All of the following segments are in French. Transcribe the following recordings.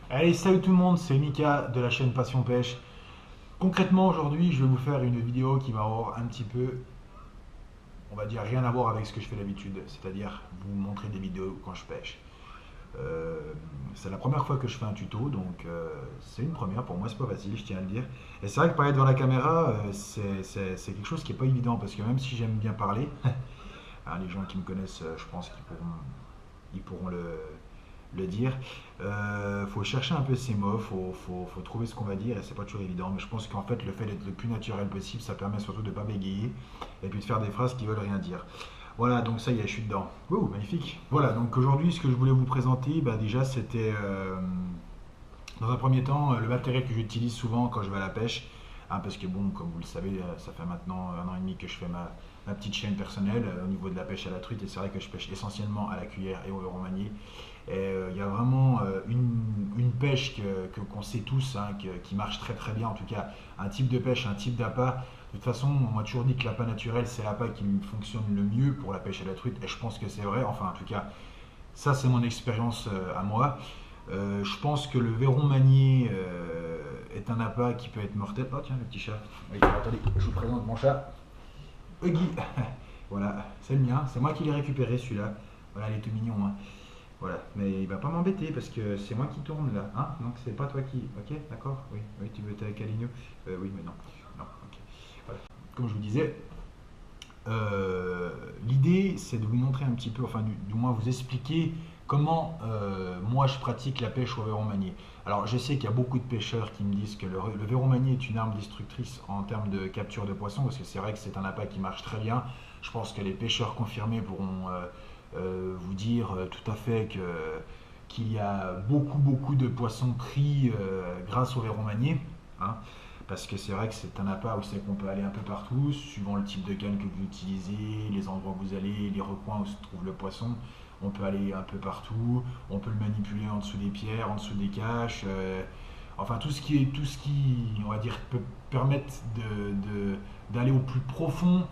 Allez, salut tout le monde, c'est Mika de la chaîne Passion Pêche. Concrètement, aujourd'hui, je vais vous faire une vidéo qui va avoir un petit peu, on va dire, rien à voir avec ce que je fais d'habitude, c'est-à-dire vous montrer des vidéos quand je pêche. C'est la première fois que je fais un tuto, donc c'est une première pour moi, c'est pas facile, je tiens à le dire. Et c'est vrai que parler devant la caméra, c'est quelque chose qui est pas évident, parce que même si j'aime bien parler, hein, les gens qui me connaissent, je pense qu'ils pourront le dire. Faut chercher un peu ses mots, faut trouver ce qu'on va dire et c'est pas toujours évident, mais je pense qu'en fait le fait d'être le plus naturel possible, ça permet surtout de ne pas bégayer et puis de faire des phrases qui veulent rien dire. Voilà, donc ça y est, je suis dedans. Ouh, magnifique. Voilà, donc aujourd'hui ce que je voulais vous présenter, déjà c'était dans un premier temps le matériel que j'utilise souvent quand je vais à la pêche, hein, parce que bon, comme vous le savez, ça fait maintenant 1 an et demi que je fais ma petite chaîne personnelle au niveau de la pêche à la truite, et c'est vrai que je pêche essentiellement à la cuillère et au verron manié. Et il y a vraiment une pêche qu'on sait tous, hein, qui marche très très bien, en tout cas un type de pêche, un type d'appât. De toute façon, on m'a toujours dit que l'appât naturel c'est l'appât qui fonctionne le mieux pour la pêche à la truite, et je pense que c'est vrai, enfin en tout cas ça c'est mon expérience à moi. Je pense que le verron manié est un appât qui peut être mortel. Oh tiens, le petit chat. Oui, attendez, je vous présente mon chat. Huggy. Voilà, c'est le mien, c'est moi qui l'ai récupéré celui-là. Voilà, il est tout mignon, hein. Voilà, mais il va pas m'embêter parce que c'est moi qui tourne là, hein, donc c'est pas toi qui... Ok, d'accord, oui, oui, tu veux être avec Aligno. Oui, mais non, non, ok. Voilà. Comme je vous disais, l'idée c'est de vous montrer un petit peu, enfin du moins vous expliquer comment moi je pratique la pêche au verron manié. Alors je sais qu'il y a beaucoup de pêcheurs qui me disent que le verron manié est une arme destructrice en termes de capture de poissons, parce que c'est vrai que c'est un appât qui marche très bien. Je pense que les pêcheurs confirmés pourront vous dire tout à fait qu'il y a beaucoup de poissons pris grâce au verron manié, hein, parce que c'est vrai que c'est un appât où c'est qu'on peut aller un peu partout, suivant le type de canne que vous utilisez, les endroits où vous allez, les recoins où se trouve le poisson. On peut aller un peu partout, on peut le manipuler en dessous des pierres, en dessous des caches, enfin tout ce qui, on va dire, peut permettre d'aller au plus profond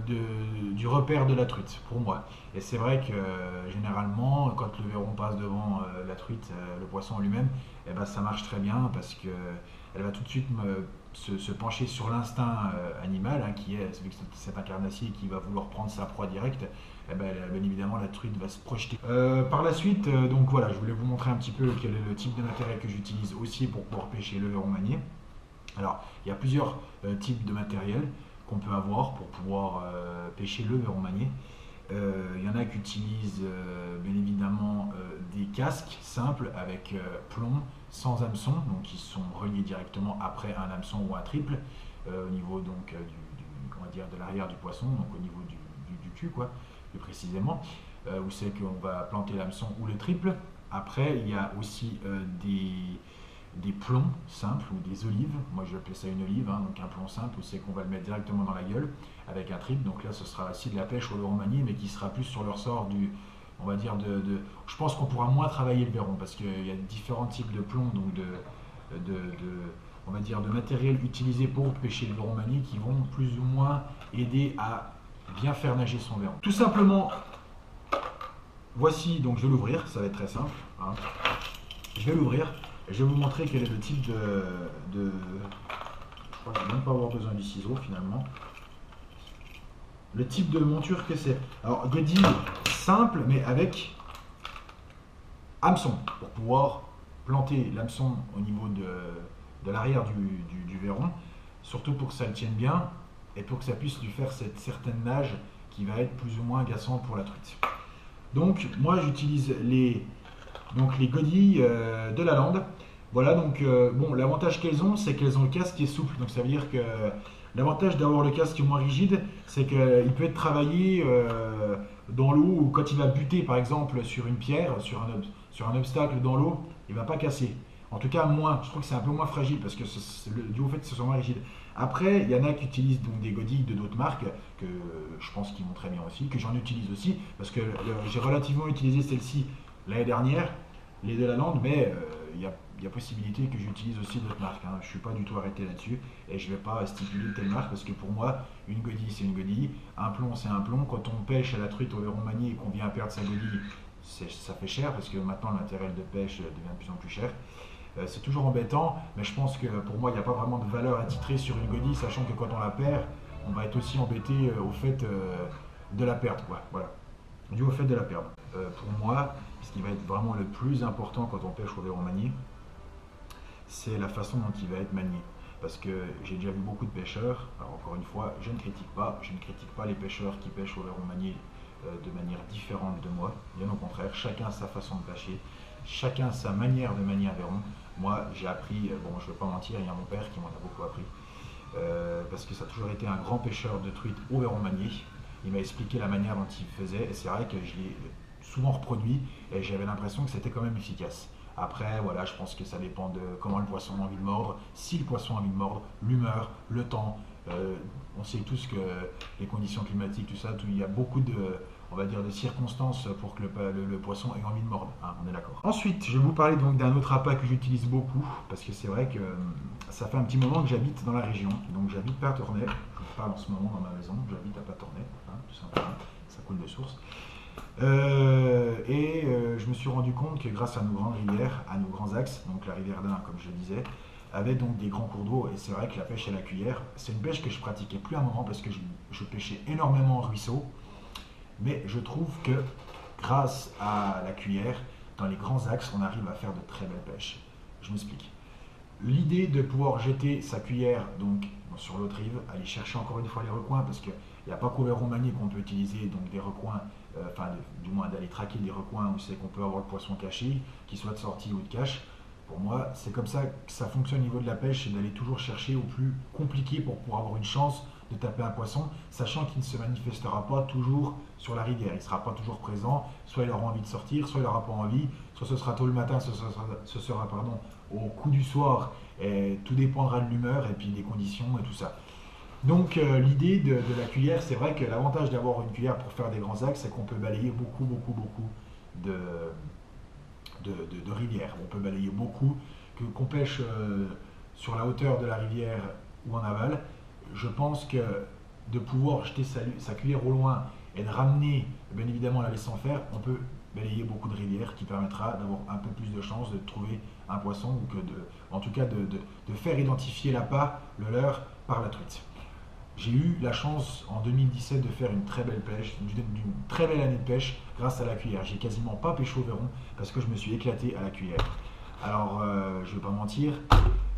du repère de la truite, pour moi. Et c'est vrai que généralement, quand le verron passe devant la truite, le poisson lui-même, eh ben, ça marche très bien parce que elle va tout de suite se pencher sur l'instinct animal, hein, qui est cet incarnassier qui va vouloir prendre sa proie directe. Eh ben, bien évidemment la truite va se projeter. Par la suite, donc voilà, je voulais vous montrer un petit peu quel est le type de matériel que j'utilise aussi pour pouvoir pêcher le verron manié. Alors, il y a plusieurs types de matériel qu'on peut avoir pour pouvoir pêcher le verron manié. Il y en a qui utilisent bien évidemment des casques simples avec plomb sans hameçon, donc qui sont reliés directement après un hameçon ou un triple au niveau donc on va dire de l'arrière du poisson, donc au niveau du cul quoi, plus précisément, où c'est qu'on va planter l'hameçon ou le triple. Après il y a aussi des plombs simples ou des olives. Moi je appelle ça une olive, hein, donc un plomb simple où c'est qu'on va le mettre directement dans la gueule avec un triple. Donc là ce sera aussi de la pêche au verron manié, mais qui sera plus sur le ressort on va dire je pense qu'on pourra moins travailler le verron parce qu'il y a différents types de plombs, donc on va dire de matériel utilisé pour pêcher le verron manié qui vont plus ou moins aider à bien faire nager son verron. Tout simplement, voici, donc je vais l'ouvrir, ça va être très simple, hein. Je vais l'ouvrir. Je vais vous montrer quel est le type je crois que je ne vais même pas avoir besoin du ciseau finalement. Le type de monture que c'est. Alors, godille simple, mais avec hameçon, pour pouvoir planter l'hameçon au niveau de l'arrière du verron, surtout pour que ça le tienne bien. et pour que ça puisse lui faire cette certaine nage qui va être plus ou moins agaçante pour la truite. Donc moi j'utilise les godilles de la lande. Voilà, donc bon, l'avantage qu'elles ont, c'est qu'elles ont le casque qui est souple. Donc ça veut dire que l'avantage d'avoir le casque moins rigide, c'est qu'il peut être travaillé dans l'eau ou quand il va buter par exemple sur une pierre, sur un obstacle dans l'eau, il ne va pas casser. En tout cas, moins. Je trouve que c'est un peu moins fragile parce que dû au fait que ce soit moins rigide. Après, il y en a qui utilisent donc des godilles de d'autres marques que je pense qu'ils vont très bien aussi, que j'en utilise aussi parce que j'ai relativement utilisé celle-ci l'année dernière, les de la lande, mais il y a possibilité que j'utilise aussi d'autres marques. Hein. Je ne suis pas du tout arrêté là-dessus et je ne vais pas stipuler telle marque parce que pour moi, une godille c'est une godille, un plomb c'est un plomb. Quand on pêche à la truite au verron manié et qu'on vient perdre sa godille, ça fait cher parce que maintenant le matériel de pêche devient de plus en plus cher. C'est toujours embêtant, mais je pense que pour moi, il n'y a pas vraiment de valeur à titrer sur une godille, sachant que quand on la perd, on va être aussi embêté au fait de la perdre, quoi. Voilà, dû au fait de la perdre. Pour moi, ce qui va être vraiment le plus important quand on pêche au verron manié, c'est la façon dont il va être manié. Parce que j'ai déjà vu beaucoup de pêcheurs, alors encore une fois, je ne critique pas les pêcheurs qui pêchent au verron manié de manière différente de moi, bien au contraire, chacun a sa façon de pêcher, chacun a sa manière de manier un verron. Moi, j'ai appris, bon, je ne vais pas mentir, il y a mon père qui m'en a beaucoup appris, parce que ça a toujours été un grand pêcheur de truite au verron manié. Il m'a expliqué la manière dont il faisait, et c'est vrai que je l'ai souvent reproduit, et j'avais l'impression que c'était quand même efficace. Après, voilà, je pense que ça dépend de comment le poisson a envie de mordre, si le poisson a envie de mordre, l'humeur, le temps. On sait tous que les conditions climatiques, tout ça, il y a beaucoup de, on va dire, de circonstances pour que le poisson ait envie de mordre. Hein, on est d'accord. Ensuite, je vais vous parler donc d'un autre appât que j'utilise beaucoup, parce que c'est vrai que ça fait un petit moment que j'habite dans la région. Donc j'habite Patornay, je vous parle en ce moment dans ma maison, j'habite à Patornay, hein, tout simplement, ça coule de source. Je me suis rendu compte que grâce à nos grandes rivières, à nos grands axes, donc la rivière d'Ain, comme je le disais, avait donc des grands cours d'eau, et c'est vrai que la pêche à la cuillère, c'est une pêche que je pratiquais plus à un moment parce que je pêchais énormément en ruisseau, mais je trouve que grâce à la cuillère, dans les grands axes, on arrive à faire de très belles pêches. Je m'explique. L'idée de pouvoir jeter sa cuillère donc sur l'autre rive, aller chercher encore une fois les recoins, parce qu'il n'y a pas qu'au verron manié qu'on peut utiliser donc des recoins, du moins d'aller traquer des recoins où c'est qu'on peut avoir le poisson caché, qu'il soit de sortie ou de cache. Pour moi, c'est comme ça que ça fonctionne au niveau de la pêche, c'est d'aller toujours chercher au plus compliqué pour pouvoir avoir une chance de taper un poisson, sachant qu'il ne se manifestera pas toujours sur la rivière. Il ne sera pas toujours présent, soit il aura envie de sortir, soit il n'aura pas envie, soit ce sera tôt le matin, ce sera au coup du soir, et tout dépendra de l'humeur et puis des conditions et tout ça. Donc l'idée de la cuillère, c'est vrai que l'avantage d'avoir une cuillère pour faire des grands axes, c'est qu'on peut balayer beaucoup de, de rivières. On peut balayer beaucoup, qu'on pêche sur la hauteur de la rivière ou en aval. Je pense que de pouvoir jeter sa cuillère au loin et de ramener, bien évidemment, la laissant faire, on peut balayer beaucoup de rivières qui permettra d'avoir un peu plus de chances de trouver un poisson ou que en tout cas de faire identifier l'appât, le leurre, par la truite. J'ai eu la chance en 2017 de faire une très belle pêche, d'une très belle année de pêche grâce à la cuillère. J'ai quasiment pas pêché au verron parce que je me suis éclaté à la cuillère. Alors, je ne vais pas mentir,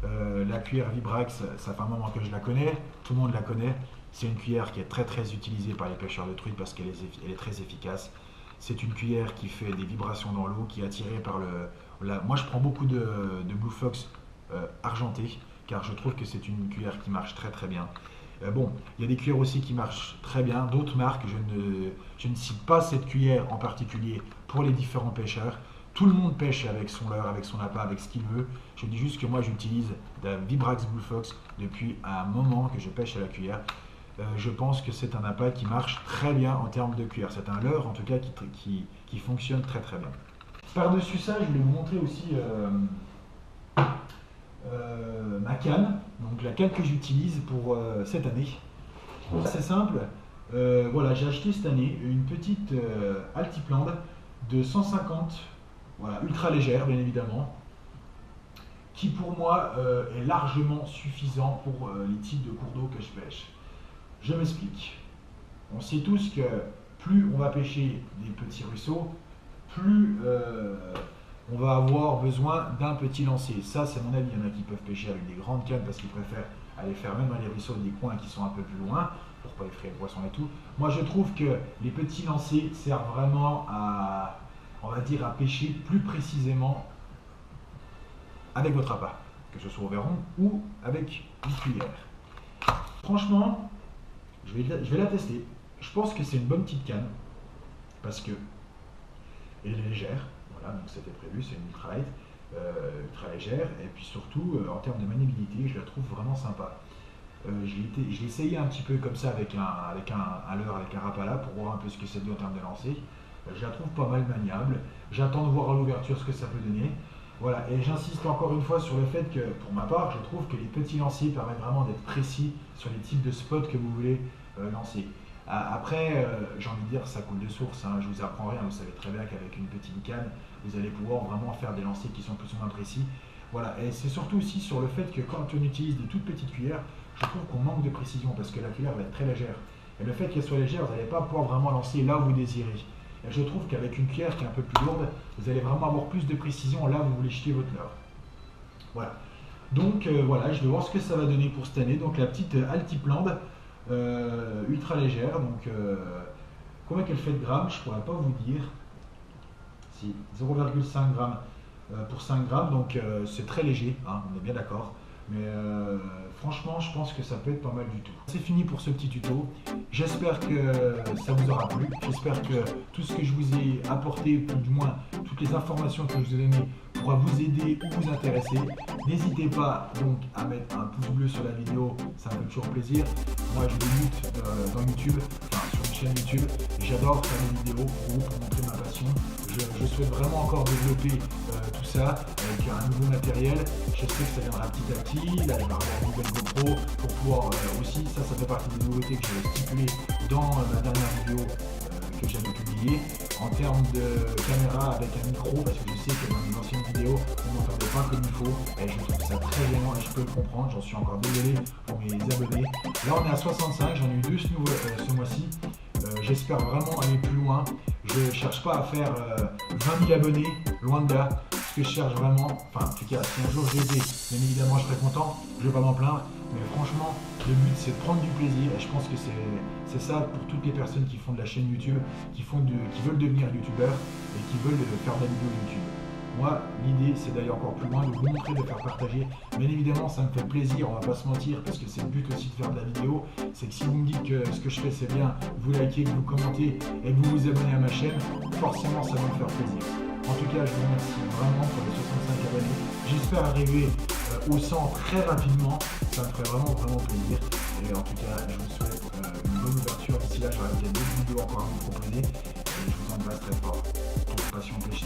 la cuillère Vibrax, ça fait un moment que je la connais, tout le monde la connaît. C'est une cuillère qui est très utilisée par les pêcheurs de truite parce qu'elle est très efficace. C'est une cuillère qui fait des vibrations dans l'eau, qui est attirée par moi, je prends beaucoup de Blue Fox argenté, car je trouve que c'est une cuillère qui marche très bien. Bon, il y a des cuillères aussi qui marchent très bien, d'autres marques, je ne cite pas cette cuillère en particulier pour les différents pêcheurs. Tout le monde pêche avec son leurre, avec son appât, avec ce qu'il veut. Je dis juste que moi j'utilise la Vibrax Blue Fox depuis un moment que je pêche à la cuillère. Je pense que c'est un appât qui marche très bien en termes de cuillère. C'est un leurre en tout cas qui fonctionne très bien. Par-dessus ça, je voulais vous montrer aussi ma canne, donc la canne que j'utilise pour cette année. C'est simple, voilà, j'ai acheté cette année une petite Altiplande de 150, voilà, ultra légère bien évidemment, qui pour moi est largement suffisant pour les types de cours d'eau que je pêche. Je m'explique. On sait tous que plus on va pêcher des petits ruisseaux, plus on va avoir besoin d'un petit lancer. Ça, c'est mon avis. Il y en a qui peuvent pêcher avec des grandes cannes parce qu'ils préfèrent aller faire même dans les ruisseaux des coins qui sont un peu plus loin, pour pas effrayer le poisson et tout. Moi je trouve que les petits lancers servent vraiment à, on va dire, à pêcher plus précisément avec votre appât, que ce soit au verron ou avec une cuillère. Franchement, je vais la tester. Je pense que c'est une bonne petite canne, parce que elle est légère, voilà, donc c'était prévu, c'est une ultralight, ultra légère, et puis surtout, en termes de maniabilité, je la trouve vraiment sympa. Je l'ai essayé un petit peu comme ça avec un leurre, avec un rapala, pour voir un peu ce que ça donne en termes de lancer. Je la trouve pas mal maniable. J'attends de voir à l'ouverture ce que ça peut donner. Voilà, et j'insiste encore une fois sur le fait que, pour ma part, je trouve que les petits lanciers permettent vraiment d'être précis sur les types de spots que vous voulez lancer. Après, j'ai envie de dire, ça coule de source, hein, je vous apprends rien, vous savez très bien qu'avec une petite canne, vous allez pouvoir vraiment faire des lancers qui sont plus ou moins précis. Voilà, et c'est surtout aussi sur le fait que quand on utilise des toutes petites cuillères, je trouve qu'on manque de précision parce que la cuillère va être très légère. Et le fait qu'elle soit légère, vous n'allez pas pouvoir vraiment lancer là où vous désirez. Et je trouve qu'avec une cuillère qui est un peu plus lourde, vous allez vraiment avoir plus de précision là où vous voulez jeter votre leurre. Voilà. Donc voilà, je vais voir ce que ça va donner pour cette année. Donc la petite Altiplande, ultra légère. Donc combien qu'elle fait de grammes, je ne pourrais pas vous dire. Si, 0,5 grammes pour 5 grammes, donc c'est très léger, hein, on est bien d'accord. Mais franchement, je pense que ça peut être pas mal du tout. C'est fini pour ce petit tuto. J'espère que ça vous aura plu. J'espère que tout ce que je vous ai apporté, ou du moins toutes les informations que je vous ai données, pourra vous aider ou vous intéresser. N'hésitez pas donc à mettre un pouce bleu sur la vidéo, ça me fait toujours plaisir. Moi, je débute dans YouTube, enfin sur une chaîne YouTube. J'adore faire des vidéos pour montrer ma passion. Je souhaite vraiment encore développer tout ça avec un nouveau matériel. J'espère que ça viendra petit à petit. Là, il va y avoir une nouvelle GoPro pour pouvoir aussi, ça fait partie des nouveautés que j'avais stipulées dans ma dernière vidéo que j'avais publiée. En termes de caméra avec un micro, parce que je sais que dans mes anciennes vidéos, on n'entendait pas comme il faut. Et je trouve ça très gênant et je peux le comprendre. J'en suis encore désolé pour mes abonnés. Là, on est à 65, j'en ai eu 2 ce mois-ci. J'espère vraiment aller plus loin. Je ne cherche pas à faire 20 000 abonnés, loin de là. Ce que je cherche vraiment, enfin en tout cas, si un jour je les ai, bien évidemment je serai content, je ne vais pas m'en plaindre. Mais franchement, le but c'est de prendre du plaisir et je pense que c'est ça pour toutes les personnes qui font de la chaîne YouTube, qui veulent devenir youtubeurs et qui veulent faire de la vidéo YouTube. Moi, l'idée, c'est d'aller encore plus loin, de vous montrer, de faire partager. Bien évidemment, ça me fait plaisir, on va pas se mentir, parce que c'est le but aussi de faire de la vidéo. C'est que si vous me dites que ce que je fais, c'est bien, vous likez, que vous commentez et que vous vous abonnez à ma chaîne, forcément, ça va me faire plaisir. En tout cas, je vous remercie vraiment pour les 65 abonnés. J'espère arriver au 100 très rapidement. Ça me ferait vraiment, vraiment plaisir. Et en tout cas, je vous souhaite une bonne ouverture. D'ici là, j'aurai peut-être d'autres vidéos encore à vous proposer. Et je vous embrasse très fort. Pour Passion Pêche.